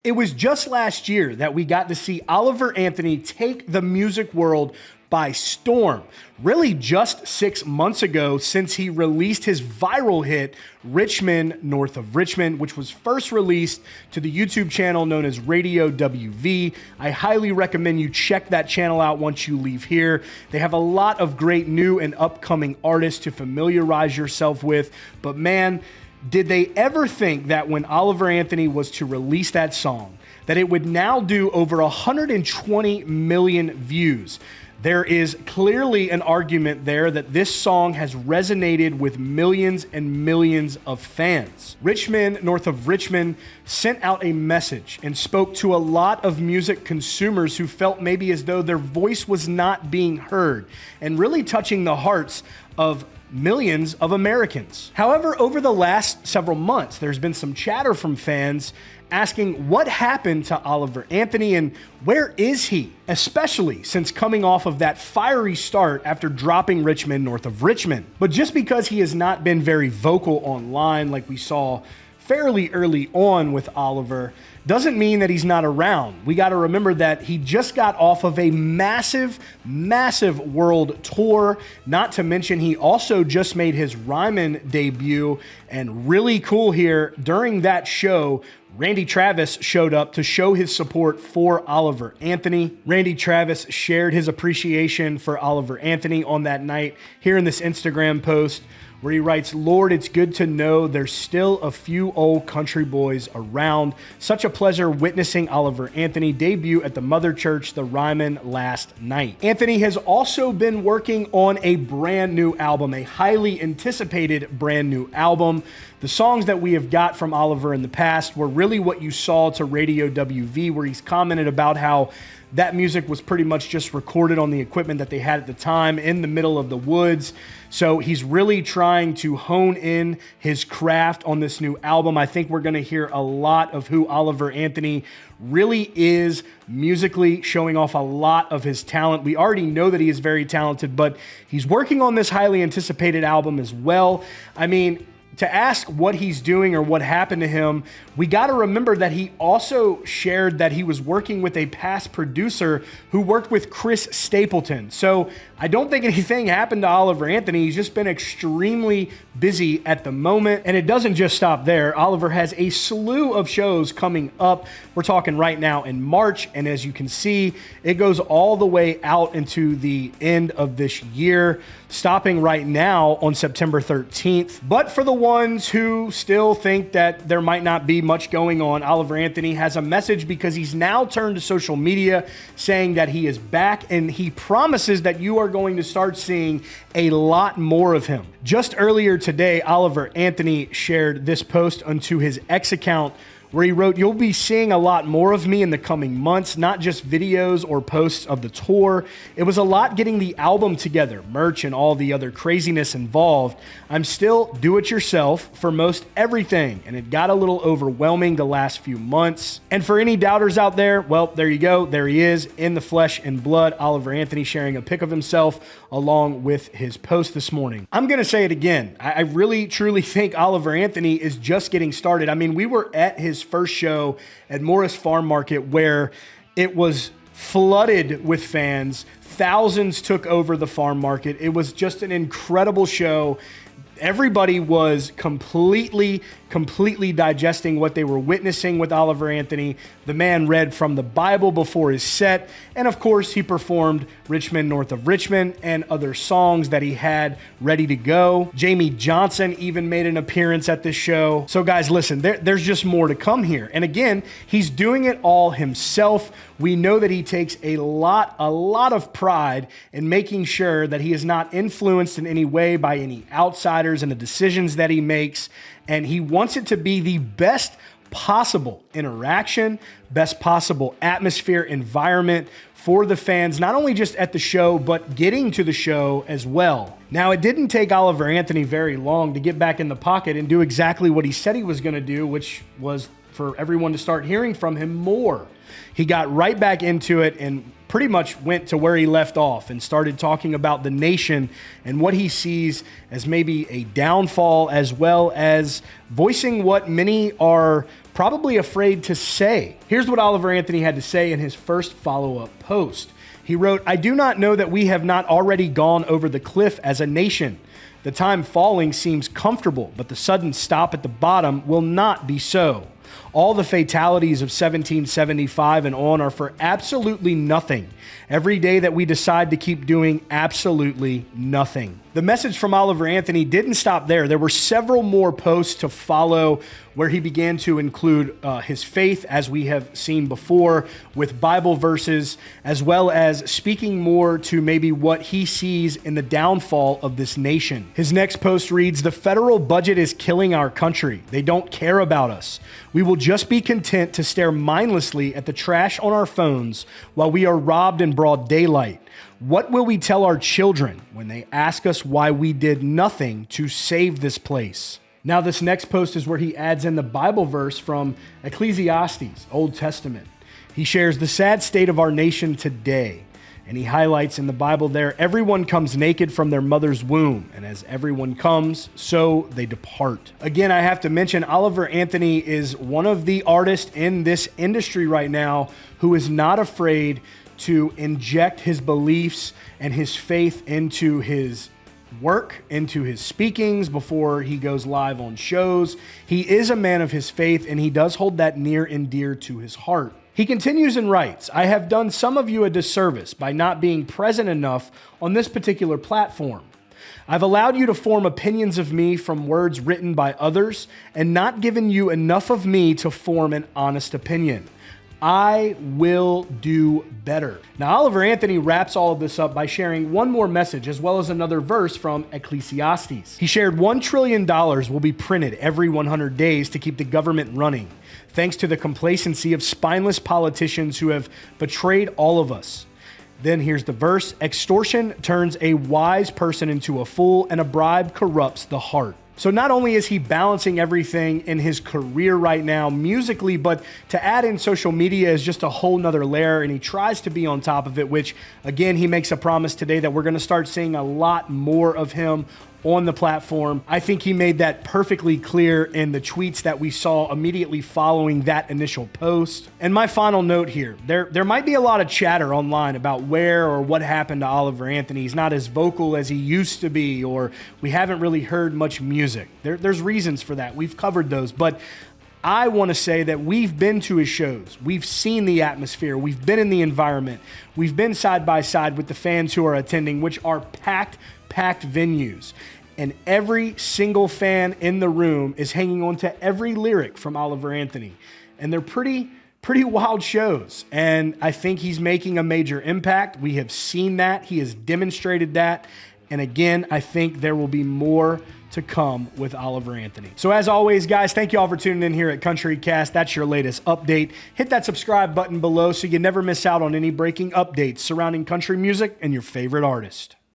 It was just last year that we got to see Oliver Anthony take the music world by storm. Really just 6 months ago since he released his viral hit, Richmond, North of Richmond, which was first released to the YouTube channel known as Radio WV. I highly recommend you check that channel out once you leave here. They have a lot of great new and upcoming artists to familiarize yourself with, but man, did they ever think that when Oliver Anthony was to release that song, that it would now do over 120 million views? There is clearly an argument there that this song has resonated with millions and millions of fans. Richmond, North of Richmond, sent out a message and spoke to a lot of music consumers who felt maybe as though their voice was not being heard, and really touching the hearts of millions of Americans. However, over the last several months, there's been some chatter from fans asking what happened to Oliver Anthony and where is he, especially since coming off of that fiery start after dropping Richmond, North of Richmond. But just because he has not been very vocal online like we saw fairly early on with Oliver doesn't mean that he's not around. We got to remember that he just got off of a massive world tour. Not to mention he also just made his Ryman debut, and really cool here, during that show, Randy Travis showed up to show his support for Oliver Anthony. Randy Travis shared his appreciation for Oliver Anthony on that night here in this Instagram post, where he writes, "Lord, it's good to know there's still a few old country boys around. Such a pleasure witnessing Oliver Anthony debut at the Mother Church, the Ryman, last night." Anthony has also been working on a brand new album, a highly anticipated brand new album. The songs that we have got from Oliver in the past were really what you saw to Radio WV, where he's commented about how that music was pretty much just recorded on the equipment that they had at the time in the middle of the woods. So he's really trying to hone in his craft on this new album. I think we're going to hear a lot of who Oliver Anthony really is musically, showing off a lot of his talent. We already know that he is very talented, but he's working on this highly anticipated album as well. I mean, to ask what he's doing or what happened to him, we got to remember that he also shared that he was working with a past producer who worked with Chris Stapleton. So I don't think anything happened to Oliver Anthony. He's just been extremely busy at the moment. And it doesn't just stop there. Oliver has a slew of shows coming up. We're talking right now in March. And as you can see, it goes all the way out into the end of this year, stopping right now on September 13th. But for the ones who still think that there might not be much going on, Oliver Anthony has a message, because he's now turned to social media saying that he is back, and he promises that you are going to start seeing a lot more of him. Just earlier today, Oliver Anthony shared this post onto his X account, where he wrote, "You'll be seeing a lot more of me in the coming months, not just videos or posts of the tour. It was a lot getting the album together, merch, and all the other craziness involved. I'm still do-it-yourself for most everything, and it got a little overwhelming the last few months." And for any doubters out there, well, there you go. There he is in the flesh and blood, Oliver Anthony, sharing a pic of himself along with his post this morning. I'm going to say it again. I really, truly think Oliver Anthony is just getting started. I mean, we were at his first show at Morris Farm Market, where it was flooded with fans. Thousands took over the farm market. It was just an incredible show. Everybody was completely digesting what they were witnessing with Oliver Anthony. The man read from the Bible before his set, and of course he performed Richmond, North of Richmond, and other songs that he had ready to go. Jamie Johnson even made an appearance at this show. So guys, listen, there's just more to come here. And again, he's doing it all himself. We know that he takes a lot of pride in making sure that he is not influenced in any way by any outsiders and the decisions that he makes. And he wants it to be the best possible interaction, best possible atmosphere, environment for the fans, not only just at the show, but getting to the show as well. Now, it didn't take Oliver Anthony very long to get back in the pocket and do exactly what he said he was going to do, which was for everyone to start hearing from him more. He got right back into it and pretty much went to where he left off and started talking about the nation and what he sees as maybe a downfall, as well as voicing what many are probably afraid to say. Here's what Oliver Anthony had to say in his first follow-up post. He wrote, "I do not know that we have not already gone over the cliff as a nation. The time falling seems comfortable, but the sudden stop at the bottom will not be so. All the fatalities of 1775 and on are for absolutely nothing. Every day that we decide to keep doing absolutely nothing." The message from Oliver Anthony didn't stop there. There were several more posts to follow where he began to include his faith, as we have seen before, with Bible verses, as well as speaking more to maybe what he sees in the downfall of this nation. His next post reads, "The federal budget is killing our country. They don't care about us. We will just be content to stare mindlessly at the trash on our phones while we are robbed in broad daylight. What will we tell our children when they ask us why we did nothing to save this place?" Now, this next post is where he adds in the Bible verse from Ecclesiastes, Old Testament. He shares the sad state of our nation today, and he highlights in the Bible there, "Everyone comes naked from their mother's womb, and as everyone comes, so they depart." Again, I have to mention, Oliver Anthony is one of the artists in this industry right now who is not afraid to inject his beliefs and his faith into his work, into his speakings before he goes live on shows. He is a man of his faith, and he does hold that near and dear to his heart. He continues and writes, "I have done some of you a disservice by not being present enough on this particular platform. I've allowed you to form opinions of me from words written by others and not given you enough of me to form an honest opinion. I will do better." Now, Oliver Anthony wraps all of this up by sharing one more message as well as another verse from Ecclesiastes. He shared $1 trillion will be printed every 100 days to keep the government running, thanks to the complacency of spineless politicians who have betrayed all of us. Then here's the verse, "Extortion turns a wise person into a fool, and a bribe corrupts the heart." So not only is he balancing everything in his career right now musically, but to add in social media is just a whole nother layer, and he tries to be on top of it, which again, he makes a promise today that we're going to start seeing a lot more of him on the platform. I think he made that perfectly clear in the tweets that we saw immediately following that initial post. And my final note here, there might be a lot of chatter online about where or what happened to Oliver Anthony. He's not as vocal as he used to be, or we haven't really heard much music. There's reasons for that. We've covered those, but I want to say that we've been to his shows. We've seen the atmosphere. We've been in the environment. We've been side by side with the fans who are attending, which are packed venues. And every single fan in the room is hanging on to every lyric from Oliver Anthony. And they're pretty wild shows. And I think he's making a major impact. We have seen that. He has demonstrated that. And again, I think there will be more to come with Oliver Anthony. So as always, guys, thank you all for tuning in here at CountryCast. That's your latest update. Hit that subscribe button below so you never miss out on any breaking updates surrounding country music and your favorite artist.